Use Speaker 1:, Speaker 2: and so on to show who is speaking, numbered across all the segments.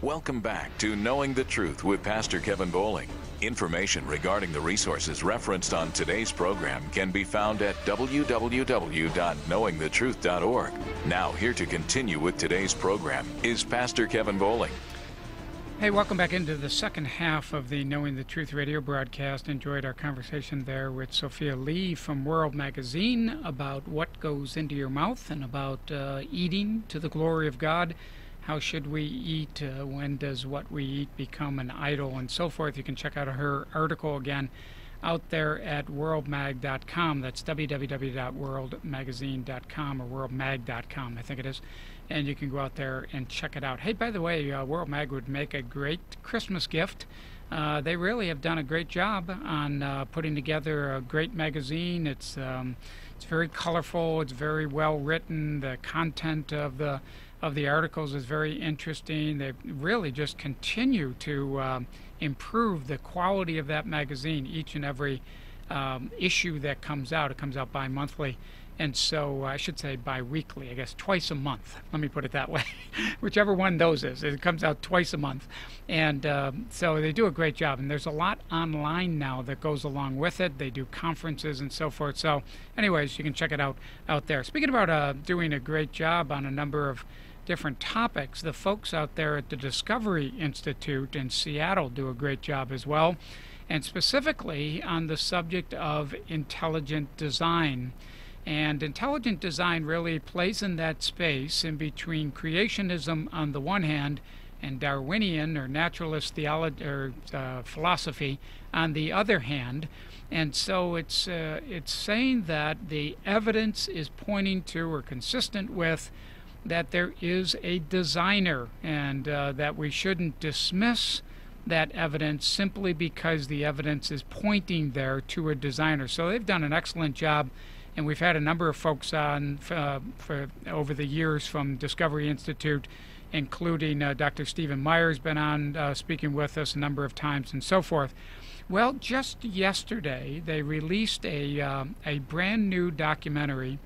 Speaker 1: Welcome back to Knowing the Truth with Pastor Kevin Boling. Information regarding the resources referenced on today's program can be found at www.knowingthetruth.org. Now, here to continue with today's program is Pastor Kevin Boling.
Speaker 2: Hey, welcome back into the second half of the Knowing the Truth radio broadcast. Enjoyed our conversation there with Sophia Lee from World Magazine about what goes into your mouth and about eating to the glory of God. How should we eat? When does what we eat become an idol? And so forth. You can check out her article again out there at worldmag.com. That's www.worldmagazine.com or worldmag.com, I think it is. And you can go out there and check it out. Hey, by the way, World Mag would make a great Christmas gift. They really have done a great job on putting together a great magazine. It's very colorful. It's very well written. The content of the articles is very interesting. They really just continue to improve the quality of that magazine each and every issue that comes out. It comes out bi-monthly. And so I should say bi-weekly, I guess twice a month. Let me put it that way. Whichever one those is. It comes out twice a month. And so they do a great job. And there's a lot online now that goes along with it. They do conferences and so forth. So anyways, you can check it out there. Speaking about doing a great job on a number of different topics, the folks out there at the Discovery Institute in Seattle do a great job as well. And specifically on the subject of intelligent design. And intelligent design really plays in that space in between creationism on the one hand and Darwinian or naturalist theology or philosophy on the other hand. And so it's saying that the evidence is pointing to or consistent with that there is a designer, and that we shouldn't dismiss that evidence simply because the evidence is pointing there to a designer. So they've done an excellent job. And we've had a number of folks on for over the years from Discovery Institute, including Dr. Stephen Meyer's been on speaking with us a number of times and so forth. Well, just yesterday they released a brand new documentary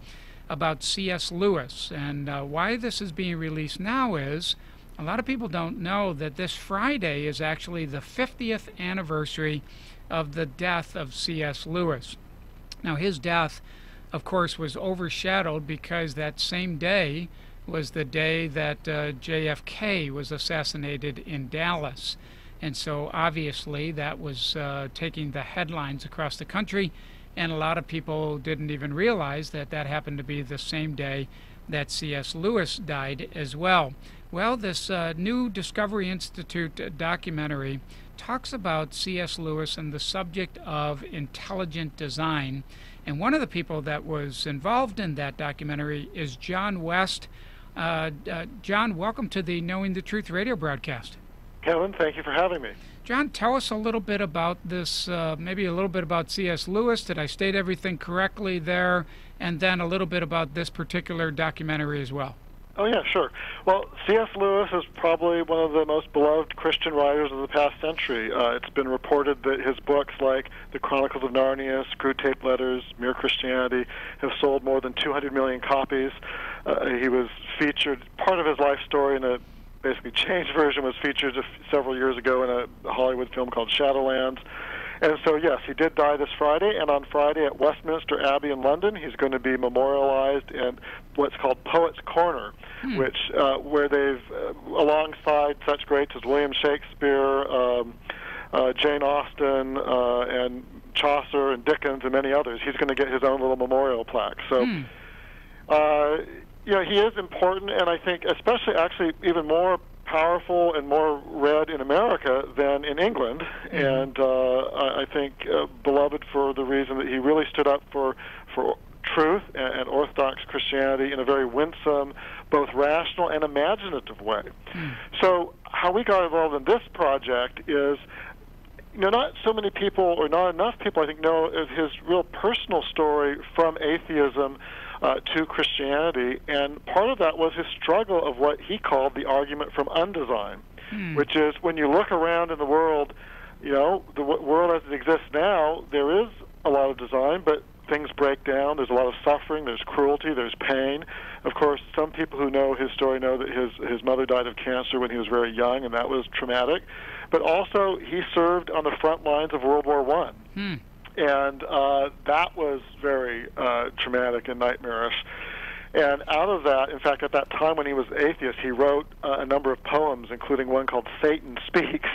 Speaker 2: about C.S. Lewis. And why this is being released now is a lot of people don't know that this Friday is actually the 50th anniversary of the death of C.S. Lewis. Now, his death, of course, was overshadowed because that same day was the day that JFK was assassinated in Dallas. And so obviously that was taking the headlines across the country, and a lot of people didn't even realize that that happened to be the same day that C.S. Lewis died as well. Well, this new Discovery Institute documentary talks about C.S. Lewis and the subject of intelligent design. And one of the people that was involved in that documentary is John West. John, welcome to the Knowing the Truth radio broadcast.
Speaker 3: Kevin, thank you for having me.
Speaker 2: John, tell us a little bit about this, maybe a little bit about C.S. Lewis. Did I state everything correctly there? And then a little bit about this particular documentary as well.
Speaker 3: Oh, yeah, sure. Well, C.S. Lewis is probably one of the most beloved Christian writers of the past century. It's been reported that his books like The Chronicles of Narnia, Screwtape Letters, Mere Christianity have sold more than 200 million copies. He was featured, part of his life story in a basically changed version was featured several years ago in a Hollywood film called Shadowlands. And so, yes, he did die this Friday, and on Friday at Westminster Abbey in London, he's going to be memorialized in what's called Poets' Corner, which where they've, alongside such greats as William Shakespeare, Jane Austen, and Chaucer and Dickens and many others, he's going to get his own little memorial plaque. So, you know, he is important, and I think especially actually even more powerful and more read in America than in England, and I think beloved for the reason that he really stood up for truth and Orthodox Christianity in a very winsome, both rational and imaginative way. So how we got involved in this project is, you know, not so many people, or not enough people, I think, know of his real personal story from atheism to Christianity, and part of that was his struggle of what he called the argument from undesign, which is when you look around in the world, you know, the world as it exists now, there is a lot of design, but things break down. There's a lot of suffering. There's cruelty. There's pain. Of course, some people who know his story know that his mother died of cancer when he was very young, and that was traumatic. But also, he served on the front lines of World War I. And that was very traumatic and nightmarish. And out of that, in fact, at that time when he was atheist, he wrote a number of poems, including one called Satan Speaks,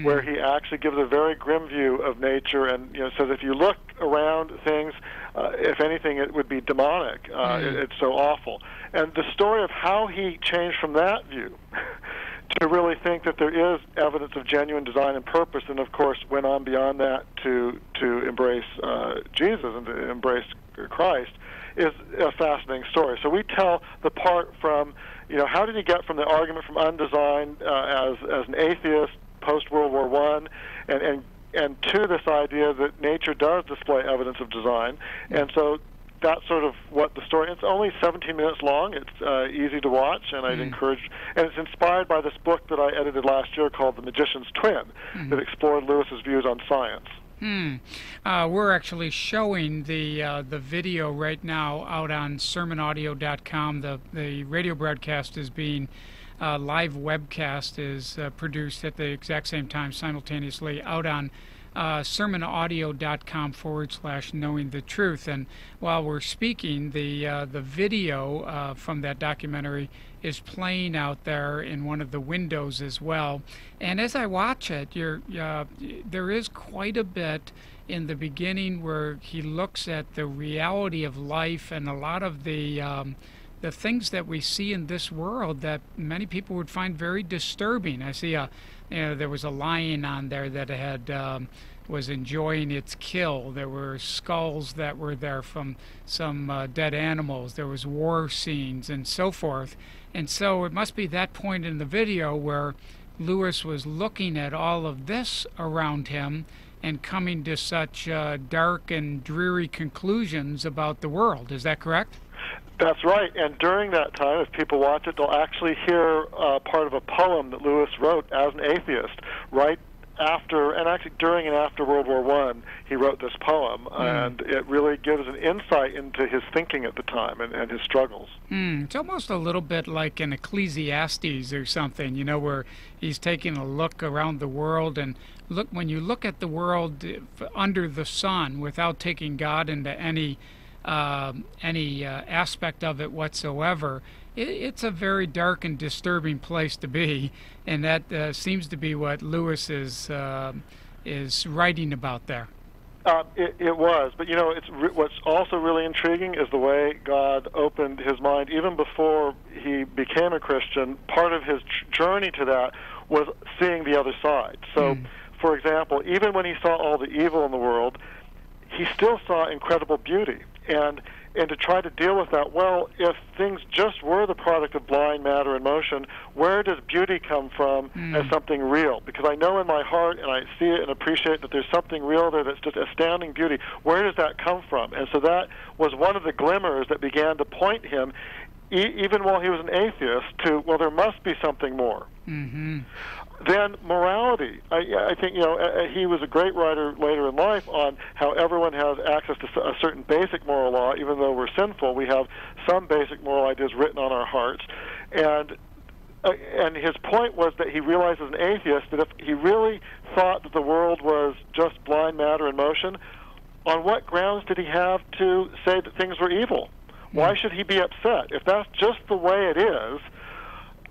Speaker 3: where he actually gives a very grim view of nature and says if you look around things, if anything, it would be demonic. It's so awful. And the story of how he changed from that view to really think that there is evidence of genuine design and purpose, and of course went on beyond that to embrace Jesus and to embrace Christ, is a fascinating story. So we tell the part from, how did he get from the argument from undesigned as an atheist post-World War I and to this idea that nature does display evidence of design. And so that's sort of what the story, it's only 17 minutes long. It's easy to watch, and I'd encourage, and it's inspired by this book that I edited last year called The Magician's Twin that explored Lewis's views on science.
Speaker 2: We're actually showing the video right now out on sermonaudio.com. The radio broadcast is being live webcast is produced at the exact same time simultaneously out on sermonaudio.com/knowing the truth. And while we're speaking, the video from that documentary is playing out there in one of the windows as well. And as I watch it, there is quite a bit in the beginning where he looks at the reality of life and a lot of the things that we see in this world that many people would find very disturbing. I see there was a lion on there that had was enjoying its kill. There were skulls that were there from some dead animals. There was war scenes and so forth. And so it must be that point in the video where Lewis was looking at all of this around him and coming to such dark and dreary conclusions about the world. Is that correct?
Speaker 3: That's right. And during that time, if people watch it, they'll actually hear part of a poem that Lewis wrote as an atheist right after, and actually during and after World War I, he wrote this poem, and it really gives an insight into his thinking at the time and his struggles.
Speaker 2: It's almost a little bit like an Ecclesiastes or something, where he's taking a look around the world, and when you look at the world under the sun without taking God into any aspect of it whatsoever, it's a very dark and disturbing place to be, and that seems to be what Lewis is writing about there.
Speaker 3: It was, but what's also really intriguing is the way God opened his mind even before he became a Christian. Part of his journey to that was seeing the other side. So, for example, even when he saw all the evil in the world, he still saw incredible beauty. And to try to deal with that, well, if things just were the product of blind matter and motion, where does beauty come from as something real? Because I know in my heart, and I see it and appreciate that there's something real there that's just astounding beauty. Where does that come from? And so that was one of the glimmers that began to point him, even while he was an atheist, to, well, there must be something more. Then morality. I think, he was a great writer later in life on how everyone has access to a certain basic moral law. Even though we're sinful, we have some basic moral ideas written on our hearts. And his point was that he realized as an atheist that if he really thought that the world was just blind matter and motion, on what grounds did he have to say that things were evil? Why should he be upset? If that's just the way it is,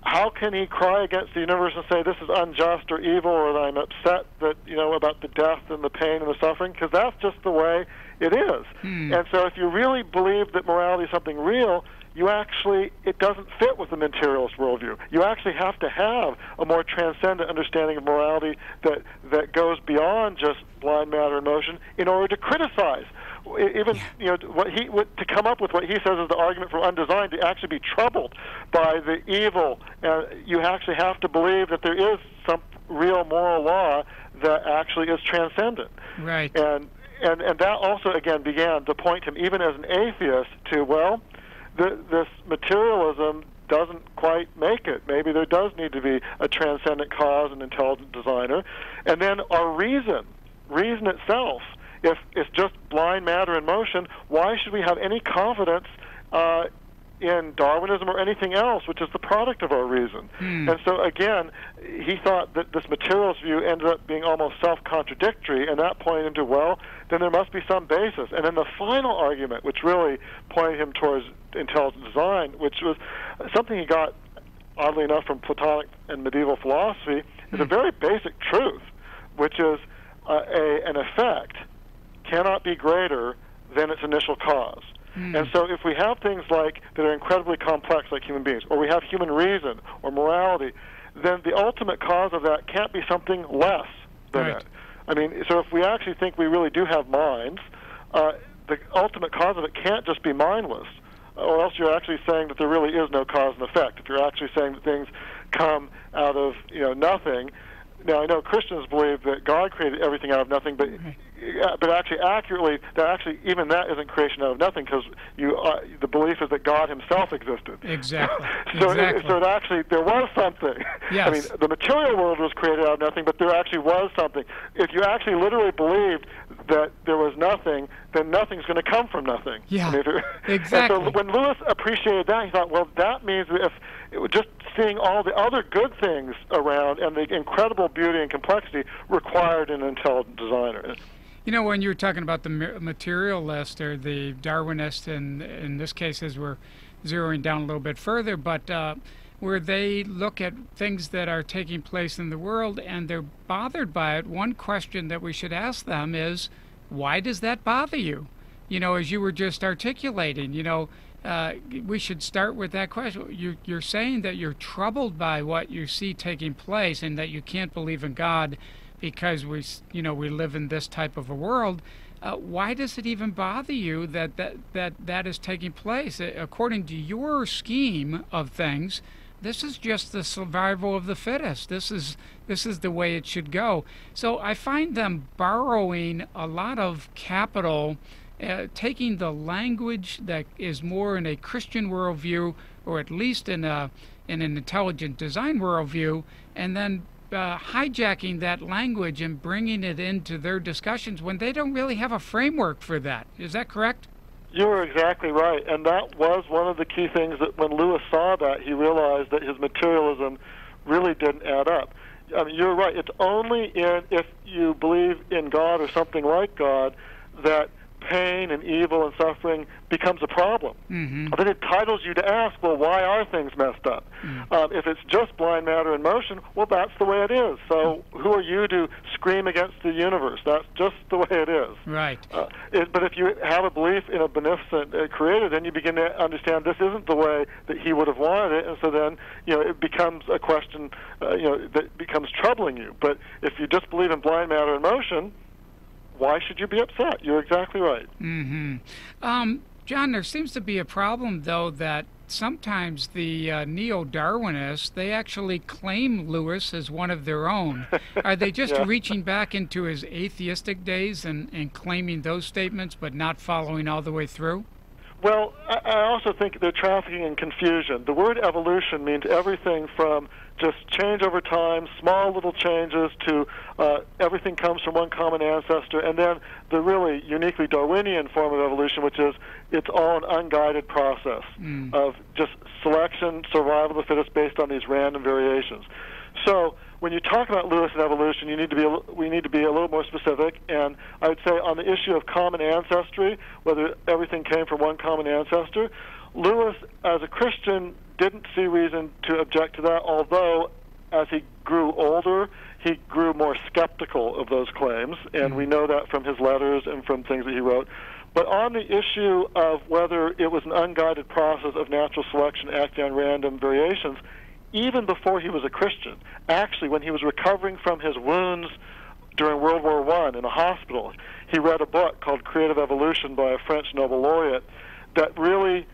Speaker 3: how can he cry against the universe and say this is unjust or evil, or that I'm upset that about the death and the pain and the suffering? Because that's just the way it is. And so, if you really believe that morality is something real, it doesn't fit with the materialist worldview. You actually have to have a more transcendent understanding of morality that goes beyond just blind matter and motion in order to criticize. Even to come up with what he says is the argument for undesigned, to actually be troubled by the evil, you actually have to believe that there is some real moral law that actually is transcendent.
Speaker 2: Right.
Speaker 3: And that also again began to point him, even as an atheist, to this materialism doesn't quite make it. Maybe there does need to be a transcendent cause and intelligent designer. And then our reason itself if it's just blind matter in motion, why should we have any confidence in Darwinism or anything else, which is the product of our reason? And so, again, he thought that this materialist view ended up being almost self-contradictory, and that pointed him to, well, then there must be some basis. And then the final argument, which really pointed him towards intelligent design, which was something he got, oddly enough, from Platonic and medieval philosophy, is a very basic truth, which is an effect cannot be greater than its initial cause. And so if we have things like that are incredibly complex, like human beings, or we have human reason or morality, then the ultimate cause of that can't be something less than it. I mean, so if we actually think we really do have minds, the ultimate cause of it can't just be mindless, or else you're actually saying that there really is no cause and effect. If you're actually saying that things come out of nothing. Now, I know Christians believe that God created everything out of nothing, but actually, accurately, even that isn't creation out of nothing, because the belief is that God Himself existed.
Speaker 2: Exactly.
Speaker 3: So it actually, there was something.
Speaker 2: Yes.
Speaker 3: I mean, the material world was created out of nothing, but there actually was something. If you actually literally believed that there was nothing, then nothing's going to come from nothing.
Speaker 2: Yeah.
Speaker 3: I mean,
Speaker 2: exactly.
Speaker 3: And so when Lewis appreciated that, he thought, well, that means that if it was just seeing all the other good things around and the incredible beauty and complexity required an intelligent designer.
Speaker 2: You know, when you were talking about the materialist or the Darwinist, and in this case, as we're zeroing down a little bit further, but where they look at things that are taking place in the world and they're bothered by it, one question that we should ask them is, why does that bother you? You know, as you were just articulating, we should start with that question. You're saying that you're troubled by what you see taking place and that you can't believe in God because we live in this type of a world. Why does it even bother you that is taking place? According to your scheme of things, this is just the survival of the fittest. This is the way it should go. So I find them borrowing a lot of capital, taking the language that is more in a Christian worldview, or at least in an intelligent design worldview, and then hijacking that language and bringing it into their discussions when they don't really have a framework for that. Is that correct?
Speaker 3: You're exactly right, and that was one of the key things that when Lewis saw that, he realized that his materialism really didn't add up. I mean, you're right. It's only if you believe in God or something like God that pain and evil and suffering becomes a problem. Then it entitles you to ask, well, why are things messed up? If it's just blind matter in motion, well, that's the way it is. So who are you to scream against the universe? That's just the way it is.
Speaker 2: Right.
Speaker 3: But if you have a belief in a beneficent creator, then you begin to understand this isn't the way that he would have wanted it, and so then it becomes a question that becomes troubling you. But if you just believe in blind matter in motion, why should you be upset? You're exactly right.
Speaker 2: John, there seems to be a problem, though, that sometimes the neo-Darwinists, they actually claim Lewis as one of their own. Are they just reaching back into his atheistic days and claiming those statements but not following all the way through?
Speaker 3: Well, I also think they're trafficking in confusion. The word evolution means everything from just change over time, small little changes, to everything comes from one common ancestor, and then the really uniquely Darwinian form of evolution, which is its own unguided process of just selection, survival of the fittest based on these random variations. So when you talk about Lewis and evolution, we need to be a little more specific. And I would say on the issue of common ancestry, whether everything came from one common ancestor, Lewis, as a Christian, didn't see reason to object to that, although as he grew older, he grew more skeptical of those claims, and we know that from his letters and from things that he wrote. But on the issue of whether it was an unguided process of natural selection acting on random variations, even before he was a Christian, actually when he was recovering from his wounds during World War I in a hospital, he read a book called Creative Evolution by a French Nobel laureate that really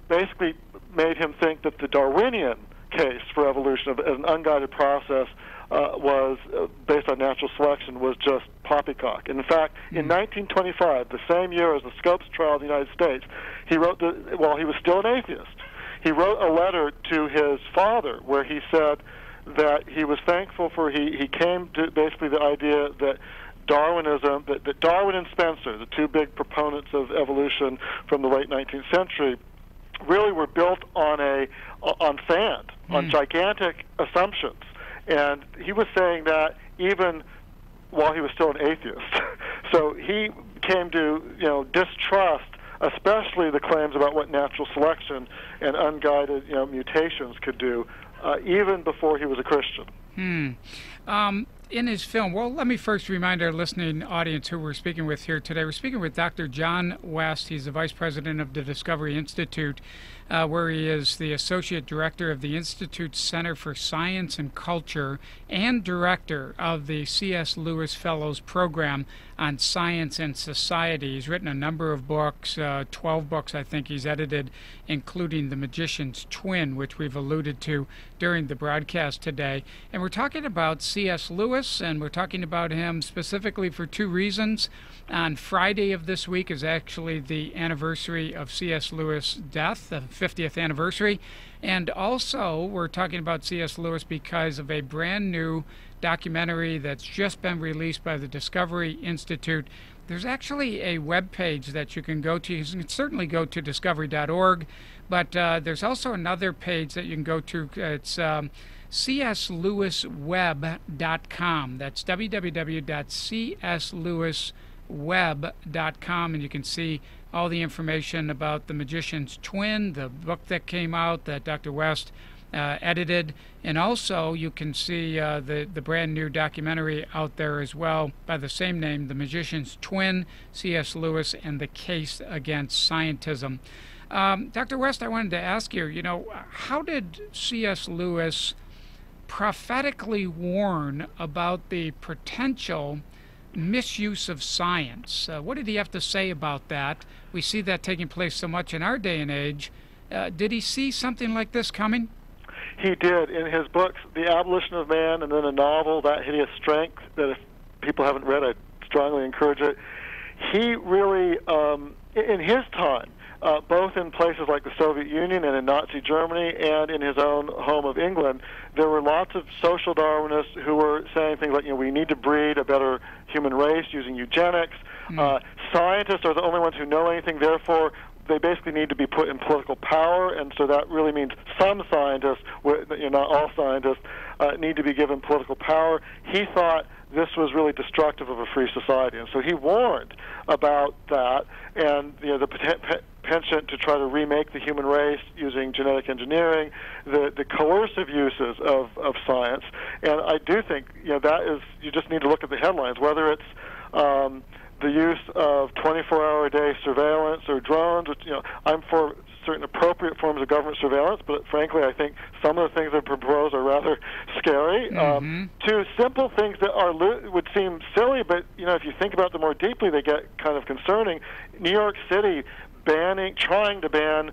Speaker 3: basically made him think that the Darwinian case for evolution as an unguided process was based on natural selection was just poppycock. And in fact, in 1925, the same year as the Scopes trial in the United States, he wrote, while he was still an atheist, he wrote a letter to his father where he said that he was thankful for, he came to basically the idea that Darwinism, that Darwin and Spencer, the two big proponents of evolution from the late 19th century, really were built on sand, on gigantic assumptions. And he was saying that even while he was still an atheist. So he came to, distrust especially the claims about what natural selection and unguided, mutations could do, even before he was a Christian.
Speaker 2: In his film, well, let me first remind our listening audience who we're speaking with here today. We're speaking with Dr. John West. He's the vice president of the Discovery Institute, where he is the associate director of the Institute's Center for Science and Culture and director of the C.S. Lewis Fellows Program on Science and Society. He's written a number of books, 12 books I think he's edited, including The Magician's Twin, which we've alluded to during the broadcast today. And we're talking about C.S. Lewis, and we're talking about him specifically for two reasons. On Friday of this week is actually the anniversary of C.S. Lewis' death, the 50th anniversary. And also, we're talking about C.S. Lewis because of a brand new documentary that's just been released by the Discovery Institute. There's actually a web page that you can go to. You can certainly go to discovery.org, but there's also another page that you can go to. It's cslewisweb.com. That's www.cslewisweb.com, and you can see all the information about The Magician's Twin, the book that came out that Dr. West edited, and also you can see the brand new documentary out there as well by the same name, The Magician's Twin, C.S. Lewis and the Case Against Scientism. Dr. West, I wanted to ask you, how did C.S. Lewis prophetically warn about the potential misuse of science? What did he have to say about that? We see that taking place so much in our day and age. Did he see something like this coming?
Speaker 3: He did. In his books, The Abolition of Man, and then a novel, That Hideous Strength, that if people haven't read, I strongly encourage it. He really, in his time, both in places like the Soviet Union and in Nazi Germany and in his own home of England, there were lots of social Darwinists who were saying things like, we need to breed a better human race using eugenics. Scientists are the only ones who know anything, therefore they basically need to be put in political power, and so that really means some scientists, not all scientists, need to be given political power. He thought this was really destructive of a free society, and so he warned about that, and the penchant to try to remake the human race using genetic engineering, the coercive uses of science. And I do think that is, you just need to look at the headlines, whether it's the use of 24-hour-a-day surveillance or drones, which, I'm for certain appropriate forms of government surveillance, but frankly, I think some of the things that are proposed are rather scary. To simple things that would seem silly, but, if you think about them more deeply, they get kind of concerning. New York City trying to ban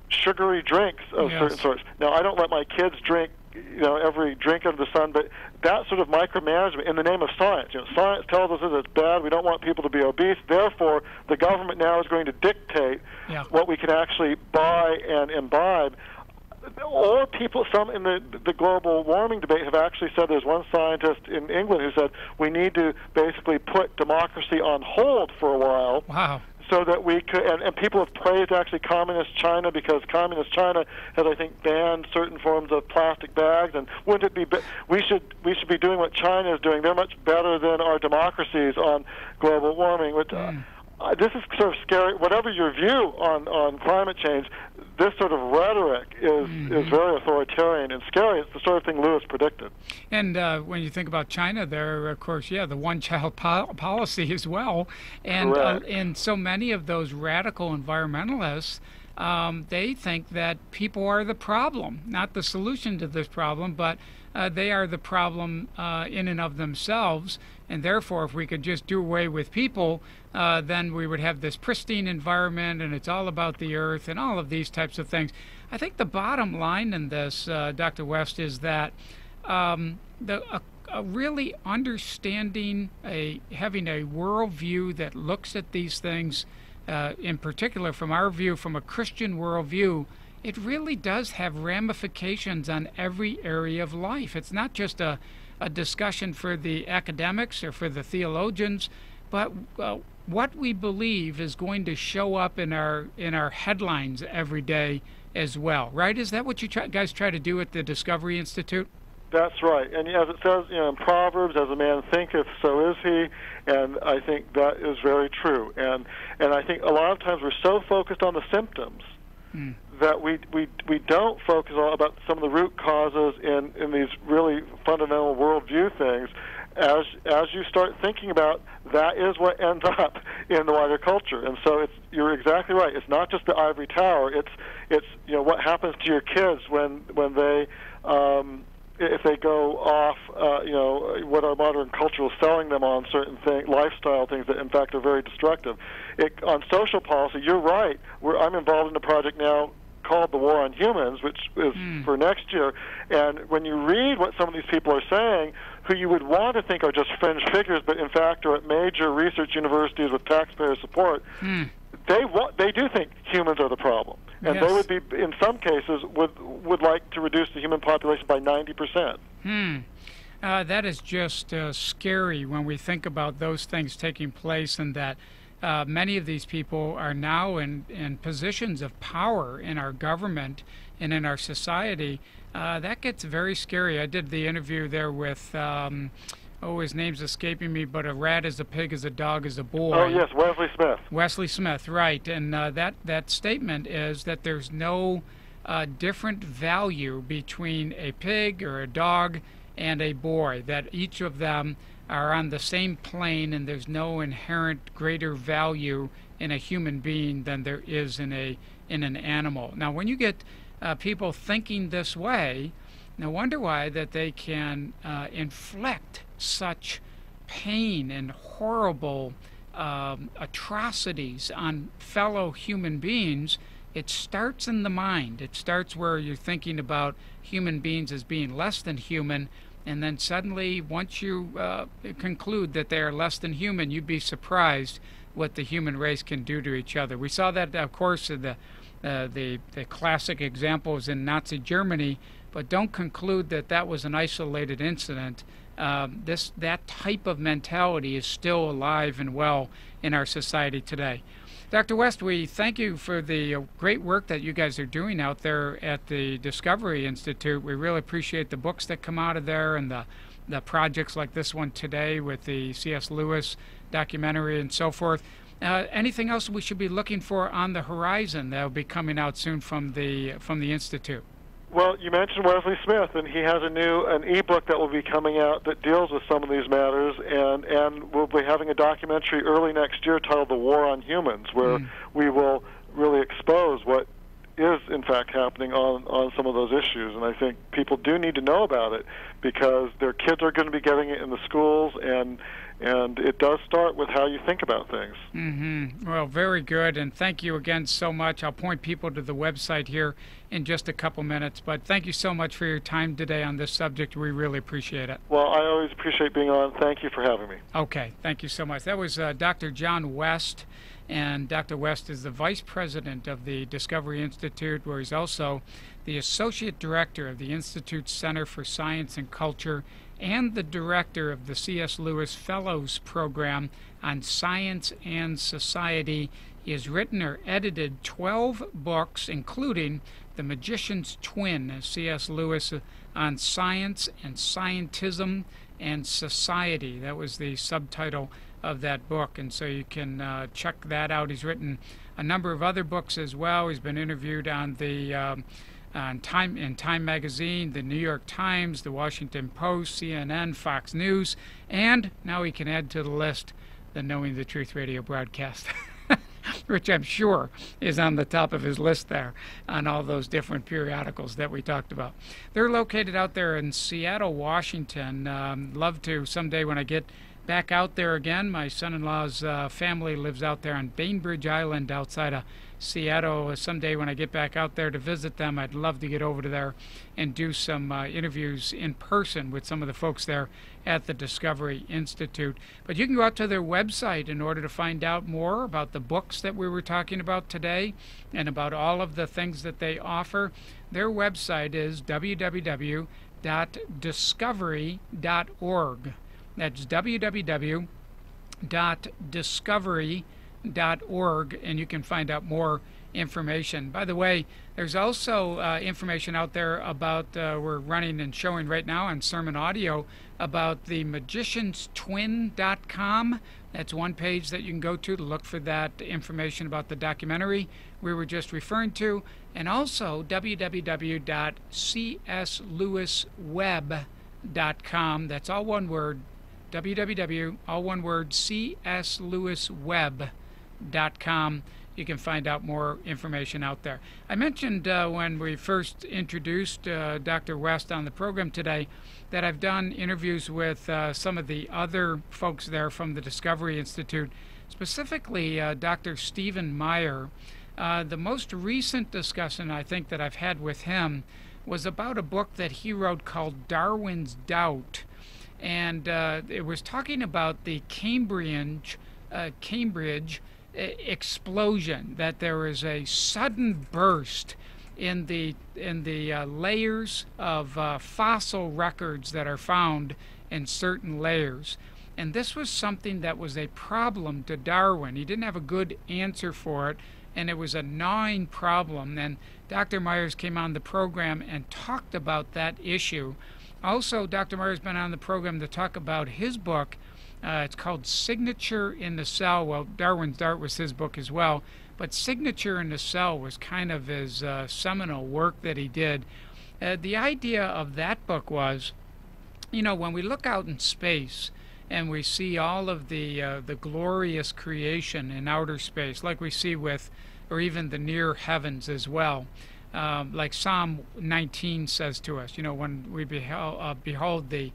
Speaker 3: sugary drinks of certain sorts. Now, I don't let my kids drink every drink under the sun, but that sort of micromanagement in the name of science. Science tells us that it's bad. We don't want people to be obese. Therefore, the government now is going to dictate what we can actually buy and imbibe. Or some in the global warming debate have actually said, there's one scientist in England who said we need to basically put democracy on hold for a while.
Speaker 2: Wow.
Speaker 3: So that we could, and people have praised actually communist China, because communist China has, I think, banned certain forms of plastic bags. And wouldn't it be? We should be doing what China is doing. They're much better than our democracies on global warming. Which this is sort of scary. Whatever your view on climate change, this sort of rhetoric is very authoritarian and scary. It's the sort of thing Lewis predicted.
Speaker 2: And when you think about China, there, of course, the one-child policy as well. And so many of those radical environmentalists, they think that people are the problem, not the solution to this problem, but they are the problem in and of themselves. And therefore, if we could just do away with people, then we would have this pristine environment, and it's all about the earth and all of these types of things. I think the bottom line in this, Dr. West, is that really understanding, having a worldview that looks at these things, in particular from our view, from a Christian worldview, it really does have ramifications on every area of life. It's not just a a discussion for the academics or for the theologians, but what we believe is going to show up in our headlines every day as well, right? Is that what you guys try to do at the Discovery Institute?
Speaker 3: That's right. And as it says, in Proverbs, as a man thinketh, so is he. And I think that is very true. And I think a lot of times we're so focused on the symptoms that we don't focus on about some of the root causes in these really fundamental worldview things. As you start thinking about, that is what ends up in the wider culture. And so you're exactly right. It's not just the ivory tower. It's what happens to your kids when they if they go off, what our modern culture is selling them on certain lifestyle things that, in fact, are very destructive. On social policy, you're right. I'm involved in a project now called The War on Humans, which is for next year. And when you read what some of these people are saying, who you would want to think are just fringe figures, but in fact are at major research universities with taxpayer support, they do think humans are the problem. And they would be, in some cases, would like to reduce the human population by 90%.
Speaker 2: That is just scary when we think about those things taking place, and that many of these people are now in positions of power in our government and in our society. That gets very scary. I did the interview there with, his name's escaping me, but a rat is a pig, is a dog, is a boy.
Speaker 3: Oh, yes, Wesley Smith.
Speaker 2: Wesley Smith, right. And that statement is that there's no different value between a pig or a dog and a boy, that each of them are on the same plane, and there's no inherent greater value in a human being than there is in an animal. Now, when you get people thinking this way, no wonder why that they can inflict such pain and horrible atrocities on fellow human beings. It starts in the mind. It starts where you're thinking about human beings as being less than human, and then suddenly, once you conclude that they are less than human, you'd be surprised what the human race can do to each other. We saw that, of course, in the classic examples in Nazi Germany, but don't conclude that that was an isolated incident. That type of mentality is still alive and well in our society today. Dr. West, we thank you for the great work that you guys are doing out there at the Discovery Institute. We really appreciate the books that come out of there, and the projects like this one today with the C.S. Lewis documentary and so forth. Anything else we should be looking for on the horizon that will be coming out soon from the Institute?
Speaker 3: Well, you mentioned Wesley Smith, and he has an e-book that will be coming out that deals with some of these matters, and we'll be having a documentary early next year titled The War on Humans, where we will really expose what is, in fact, happening on some of those issues. And I think people do need to know about it, because their kids are going to be getting it in the schools, and it does start with how you think about things.
Speaker 2: Well, very good, and thank you again so much. I'll point people to the website here in just a couple minutes, but thank you so much for your time today on this subject. We really appreciate it.
Speaker 3: Well, I always appreciate being on. Thank you for having me.
Speaker 2: Okay, thank you so much. That was Dr. John West, and Dr. West is the Vice President of the Discovery Institute, where he's also the Associate Director of the Institute's Center for Science and Culture and the Director of the C.S. Lewis Fellows Program on Science and Society. He has written or edited 12 books, including The Magician's Twin, C.S. Lewis on Science and Scientism and Society. That was the subtitle of that book, and so you can check that out. He's written a number of other books as well. He's been interviewed on the Time Magazine, the New York Times, the Washington Post, CNN, Fox News, and now we can add to the list the Knowing the Truth radio broadcast, which I'm sure is on the top of his list there on all those different periodicals that we talked about. They're located out there in Seattle, Washington. Love to someday when I get back out there again. My son-in-law's family lives out there on Bainbridge Island outside of Seattle. Someday when I get back out there to visit them, I'd love to get over to there and do some interviews in person with some of the folks there at the Discovery Institute. But you can go out to their website in order to find out more about the books that we were talking about today and about all of the things that they offer. Their website is www.discovery, www.discovery.org. That's www.discovery.org, and you can find out more information. By the way, there's also information out there about, we're running and showing right now on Sermon Audio, about the magicianstwin.com. That's one page that you can go to look for that information about the documentary we were just referring to, and also www.cslewisweb.com. That's all one word, www, all one word, cslewisweb.com. You can find out more information out there. I mentioned when we first introduced Dr. West on the program today that I've done interviews with some of the other folks there from the Discovery Institute, specifically Dr. Stephen Meyer. The most recent discussion I think that I've had with him was about a book that he wrote called Darwin's Doubt. And it was talking about the Cambridge explosion, that there was a sudden burst in the layers of fossil records that are found in certain layers. And this was something that was a problem to Darwin. He didn't have a good answer for it, and it was a gnawing problem. And Dr. Myers came on the program and talked about that issue. Also, Dr. Myers has been on the program to talk about his book. It's called Signature in the Cell. Well, Darwin's Doubt was his book as well, but Signature in the Cell was kind of his seminal work that he did. The idea of that book was, you know, when we look out in space and we see all of the glorious creation in outer space, like we see with, or even the near heavens as well, like Psalm 19 says to us, you know, when we behold the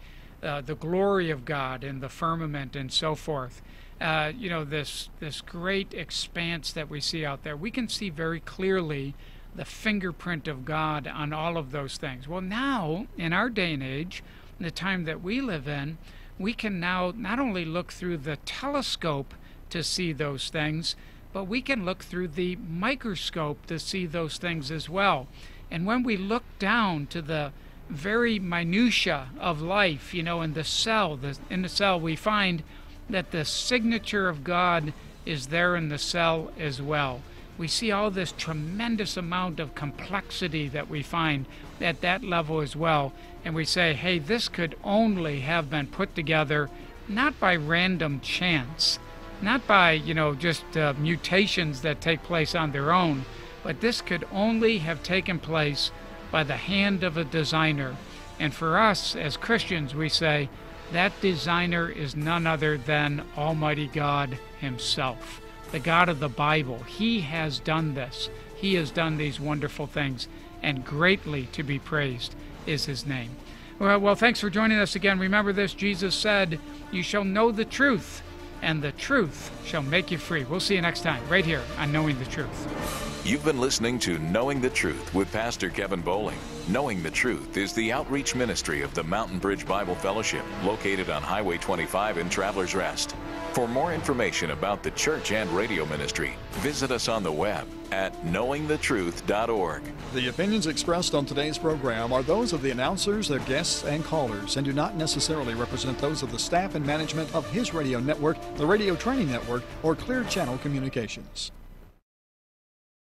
Speaker 2: glory of God in the firmament and so forth, you know, this great expanse that we see out there, we can see very clearly the fingerprint of God on all of those things. Well, now, in our day and age, in the time that we live in, we can now not only look through the telescope to see those things, but we can look through the microscope to see those things as well. And when we look down to the very minutia of life, you know, in the cell, we find that the signature of God is there in the cell as well. We see all this tremendous amount of complexity that we find at that level as well, and we say, hey, this could only have been put together not by random chance, not by, you know, just mutations that take place on their own, but this could only have taken place by the hand of a designer. And for us as Christians, we say that designer is none other than Almighty God himself, the God of the Bible. He has done this. He has done these wonderful things, and greatly to be praised is his name. Well, thanks for joining us again. Remember this, Jesus said, you shall know the truth, and the truth shall make you free. We'll see you next time, right here on Knowing the Truth.
Speaker 1: You've been listening to Knowing the Truth with Pastor Kevin Boling. Knowing the Truth is the outreach ministry of the Mountain Bridge Bible Fellowship, located on Highway 25 in Travelers Rest. For more information about the church and radio ministry, visit us on the web at knowingthetruth.org.
Speaker 4: The opinions expressed on today's program are those of the announcers, their guests, and callers, and do not necessarily represent those of the staff and management of his radio network, the Radio Training Network, or Clear Channel Communications.